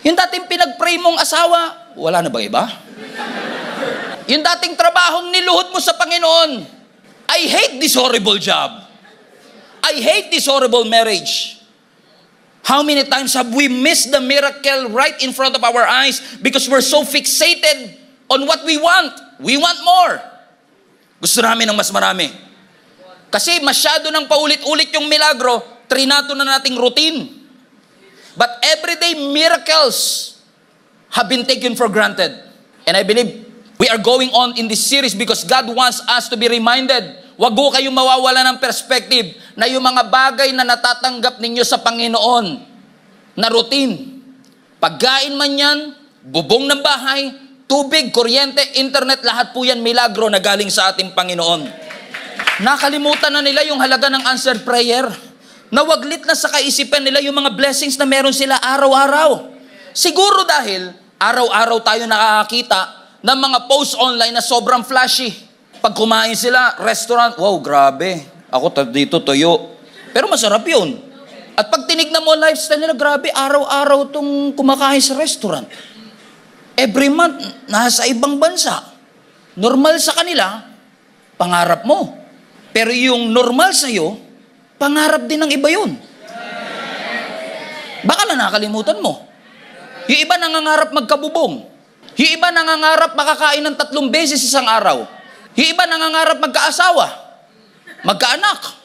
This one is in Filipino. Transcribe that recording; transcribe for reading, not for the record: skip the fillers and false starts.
Yung dating pinag-pray mong asawa, wala na ba iba? Yung dating trabahong niluhod mo sa Panginoon, I hate this horrible job. I hate this horrible marriage. How many times have we missed the miracle right in front of our eyes because we're so fixated on what we want? We want more. Gusto namin ng mas marami. Kasi masyado nang paulit-ulit yung milagro, trinato na nating routine. But everyday miracles have been taken for granted. And I believe we are going on in this series because God wants us to be reminded. Wag ko kayong mawawala ng perspective na yung mga bagay na natatanggap ninyo sa Panginoon na routine. Pagkain man yan, bubong ng bahay, tubig, kuryente, internet, lahat po yan milagro na galing sa ating Panginoon. Nakalimutan na nila yung halaga ng answered prayer. Nawaglit na sa kaisipan nila yung mga blessings na meron sila araw-araw. Siguro dahil araw-araw tayo nakakakita ng mga posts online na sobrang flashy. Pag kumain sila, restaurant, wow, grabe. Ako dito, toyo. Pero masarap yun. At pag tinignan mo lifestyle nila, grabe, araw-araw tong kumakain sa restaurant. Every month, nasa ibang bansa. Normal sa kanila, pangarap mo. Pero yung normal sa'yo, pangarap din ng iba yun. Baka na nakalimutan mo. Yung iba nangangarap magkabubong. Yung iba nangangarap makakain ng 3 beses isang araw. Yung iba nangangarap magkaasawa, magkaanak.